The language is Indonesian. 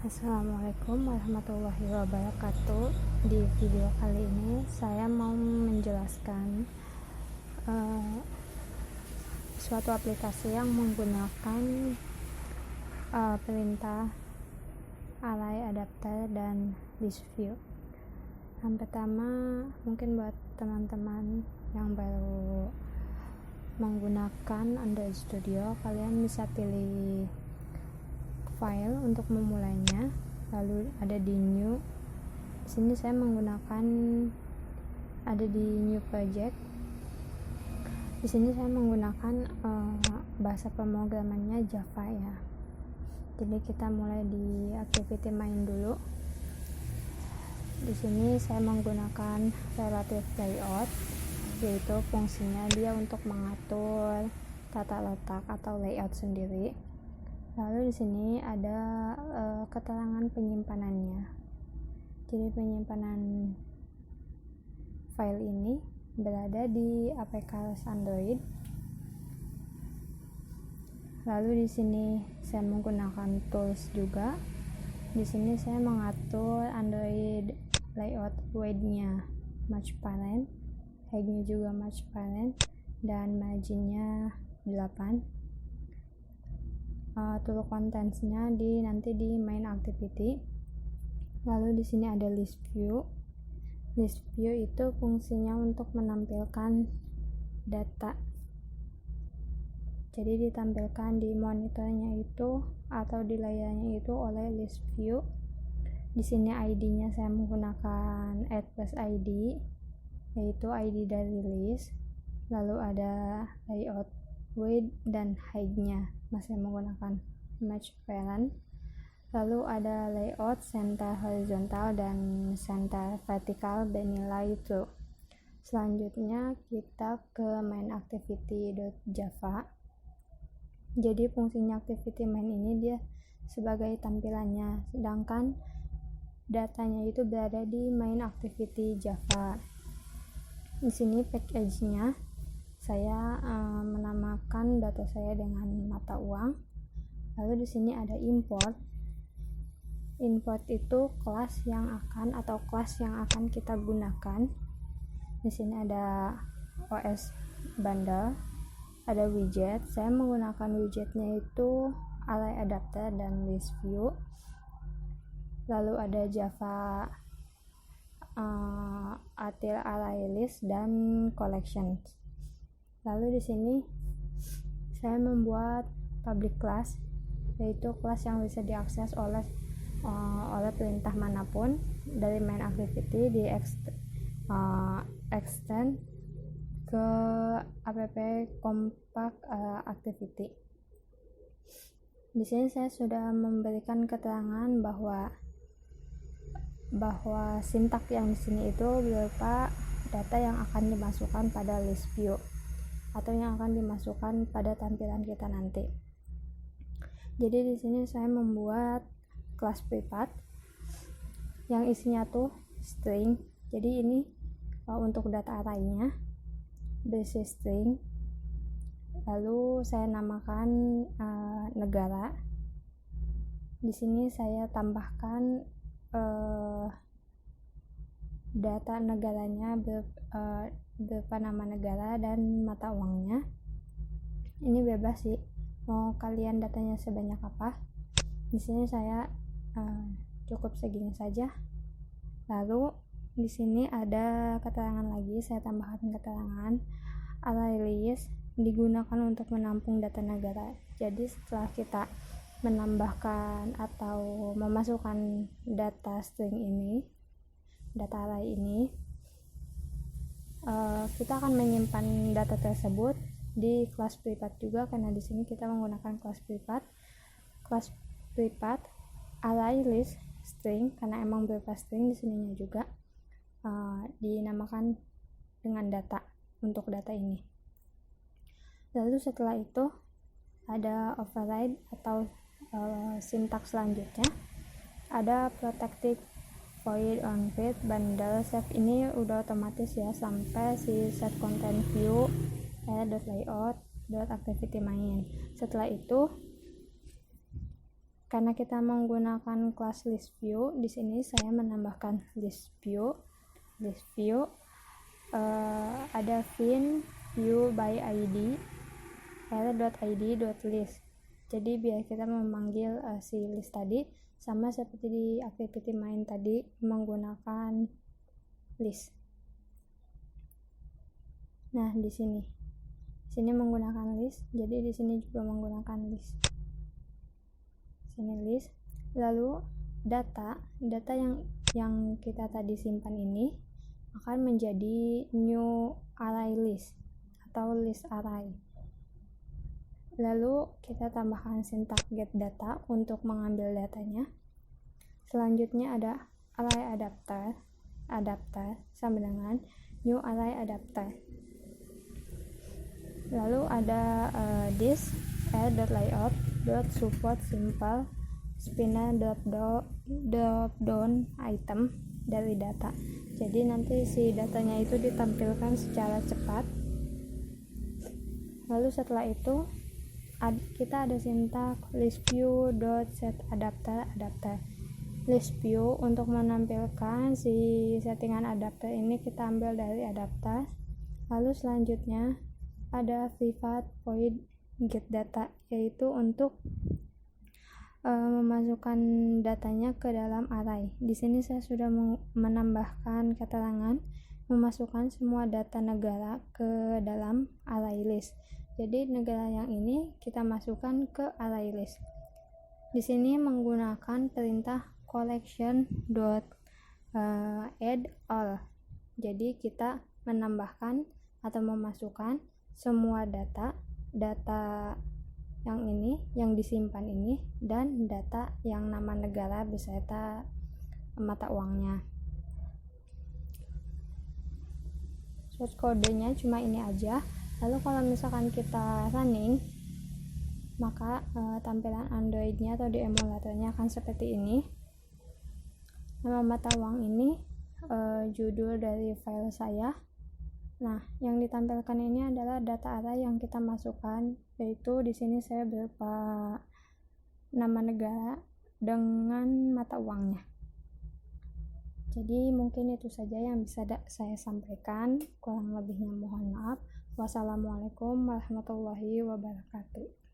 Assalamualaikum warahmatullahi wabarakatuh. Di video kali ini saya mau menjelaskan suatu aplikasi yang menggunakan perintah array adapter dan list view. Yang pertama, mungkin buat teman-teman yang baru menggunakan Android Studio, kalian bisa pilih file untuk memulainya, lalu ada di new. Di sini saya menggunakan ada di new project. Di sini saya menggunakan bahasa pemrogramannya Java ya. Jadi kita mulai di activity main dulu. Di sini saya menggunakan relative layout, yaitu fungsinya dia untuk mengatur tata letak atau layout sendiri. Lalu di sini ada keterangan penyimpanannya. Jadi penyimpanan file ini berada di APK Android. Lalu di sini saya menggunakan tools juga. Di sini saya mengatur Android layout width-nya match parent, height-nya juga match parent, dan margin-nya 8. Tool contents-nya nanti di main activity. Lalu di sini ada list view. List view itu fungsinya untuk menampilkan data. Jadi ditampilkan di monitornya itu atau di layarnya itu oleh list view. Di sini ID-nya saya menggunakan @ID, yaitu ID dari list. Lalu ada layout width dan height-nya masih menggunakan match parent. Lalu ada layout center horizontal dan center vertikal bernilai true. Selanjutnya kita ke main activity.java. Jadi fungsinya activity main ini dia sebagai tampilannya, sedangkan datanya itu berada di main activity Java. Di sini package-nya saya menamakan data saya dengan mata uang. Lalu di sini ada import. Import itu kelas yang akan kita gunakan. Di sini ada OS bundle, ada widget. Saya menggunakan widgetnya itu array adapter dan list view. Lalu ada Java artil array list dan collections. Lalu di sini saya membuat public class, yaitu kelas yang bisa diakses oleh perintah manapun dari main activity di extend ke app compact activity. Di sini saya sudah memberikan keterangan bahwa sintak yang di sini itu berupa data yang akan dimasukkan pada list view atau yang akan dimasukkan pada tampilan kita nanti. Jadi di sini saya membuat kelas privat yang isinya tuh string. Jadi ini untuk data array-nya berisi string. Lalu saya namakan negara. Di sini saya tambahkan data negaranya berupa nama negara dan mata uangnya. Ini bebas sih, mau kalian datanya sebanyak apa. Di sini saya cukup segini saja. Lalu di sini ada keterangan lagi, saya tambahkan keterangan array list digunakan untuk menampung data negara. Jadi setelah kita menambahkan atau memasukkan data string ini, data array ini, kita akan menyimpan data tersebut di kelas privat juga, karena di sini kita menggunakan kelas privat array list string, karena emang berupa string. Di sininya juga dinamakan dengan data untuk data ini. Lalu setelah itu ada override atau sintak selanjutnya, ada protected void on fit bundle save. Ini udah otomatis ya sampai si set content view layout activity main. Setelah itu karena kita menggunakan kelas list view, di sini saya menambahkan list view. Ada view by id l.id.list. Jadi biar kita memanggil si list tadi sama seperti di activity main tadi menggunakan list. Nah, di sini menggunakan list, jadi di sini juga menggunakan list. Sini list. Lalu data yang kita tadi simpan ini akan menjadi new array list atau list array. Lalu kita tambahkan sintak get data untuk mengambil datanya. Selanjutnya ada array adapter sama dengan new array adapter. Lalu ada this add.layout.support simple spinner drop down item dari data. Jadi nanti si datanya itu ditampilkan secara cepat. Lalu setelah itu kita ada sintak listview.setAdapter. Listview untuk menampilkan si settingan adapter ini kita ambil dari adapter. Lalu selanjutnya ada private void get data, yaitu untuk memasukkan datanya ke dalam array. Di sini saya sudah menambahkan keterangan memasukkan semua data negara ke dalam array list. Jadi negara yang ini kita masukkan ke array list. Di sini menggunakan perintah collection.add all. Jadi kita menambahkan atau memasukkan semua data yang ini, yang disimpan ini, dan data yang nama negara beserta mata uangnya. Source kodenya cuma ini aja. Lalu kalau misalkan kita running, maka tampilan Androidnya atau di emulatornya akan seperti ini. Nama mata uang ini judul dari file saya. Nah, yang ditampilkan ini adalah data array yang kita masukkan, yaitu di sini saya berupa nama negara dengan mata uangnya. Jadi mungkin itu saja yang bisa saya sampaikan. Kurang lebihnya mohon maaf. Wassalamualaikum warahmatullahi wabarakatuh.